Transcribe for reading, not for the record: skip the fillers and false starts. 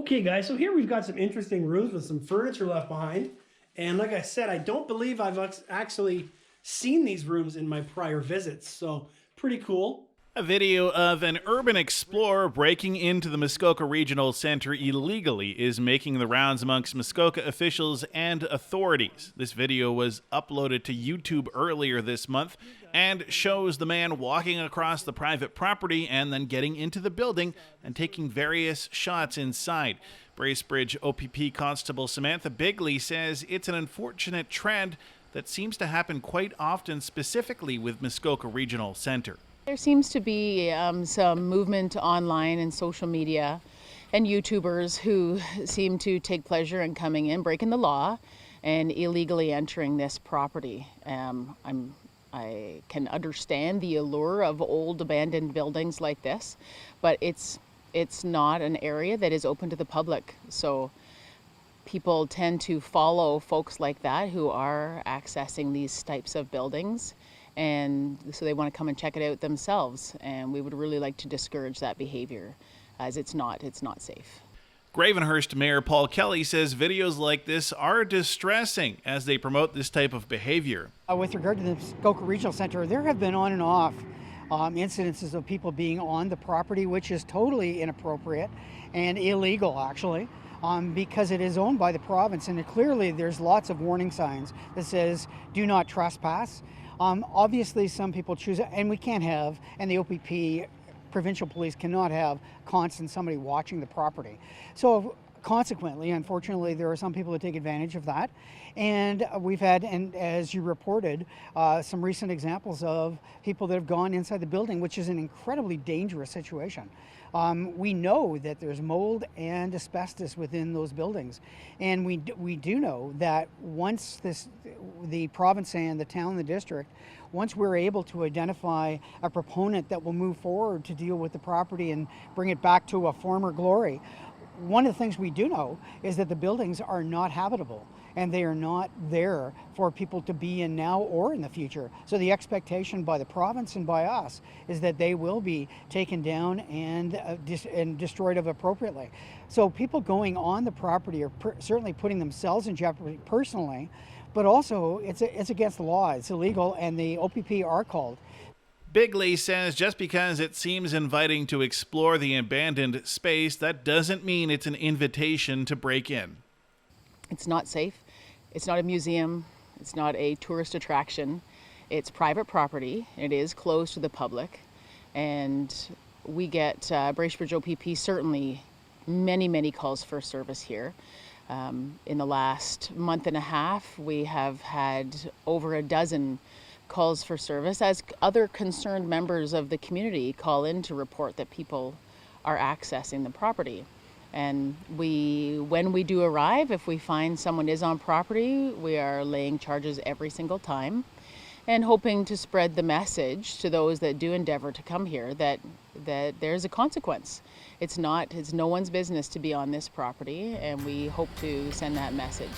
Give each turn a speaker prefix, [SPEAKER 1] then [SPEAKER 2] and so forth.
[SPEAKER 1] Okay guys, so here we've got some interesting rooms with some furniture left behind. And like I said, I don't believe I've actually seen these rooms in my prior visits, so pretty cool.
[SPEAKER 2] A video of an urban explorer breaking into the Muskoka Regional Centre illegally is making the rounds amongst Muskoka officials and authorities. This video was uploaded to YouTube earlier this month and shows the man walking across the private property and then getting into the building and taking various shots inside. Bracebridge OPP Constable Samantha Bigley says it's an unfortunate trend that seems to happen quite often, specifically with Muskoka Regional Centre.
[SPEAKER 3] There seems to be some movement online and social media and YouTubers who seem to take pleasure in coming in, breaking the law, and illegally entering this property. I can understand the allure of old abandoned buildings like this, but it's not an area that is open to the public. So people tend to follow folks like that who are accessing these types of buildings. And so they want to come and check it out themselves, and we would really like to discourage that behavior, as it's not safe.
[SPEAKER 2] Gravenhurst Mayor Paul Kelly says videos like this are distressing as they promote this type of behavior.
[SPEAKER 4] With regard to the Muskoka Regional Centre, there have been on and off incidences of people being on the property, which is totally inappropriate and illegal, actually. Because it is owned by the province, and clearly there's lots of warning signs that says do not trespass. Obviously some people choose, and we can't have, and the OPP, provincial police cannot have constant somebody watching the property. So consequently, unfortunately, there are some people that take advantage of that. And we've had, and as you reported, some recent examples of people that have gone inside the building, which is an incredibly dangerous situation. We know that there's mold and asbestos within those buildings. And we do know that once the province and the town and the district, once we're able to identify a proponent that will move forward to deal with the property and bring it back to a former glory, one of the things we do know is that the buildings are not habitable, and they are not there for people to be in now or in the future. So the expectation by the province and by us is that they will be taken down and destroyed appropriately. So people going on the property are certainly putting themselves in jeopardy personally, but also it's against the law, it's illegal, and the OPP are called.
[SPEAKER 2] Bigley says just because it seems inviting to explore the abandoned space, that doesn't mean it's an invitation to break in.
[SPEAKER 3] It's not safe. It's not a museum. It's not a tourist attraction. It's private property. It is closed to the public. And we get, Bracebridge OPP, certainly many calls for service here. In the last month and a half, we have had over a dozen calls for service as other concerned members of the community call in to report that people are accessing the property. And when we do arrive, if we find someone is on property, we are laying charges every single time and hoping to spread the message to those that do endeavor to come here that there's a consequence. It's no one's business to be on this property, and we hope to send that message.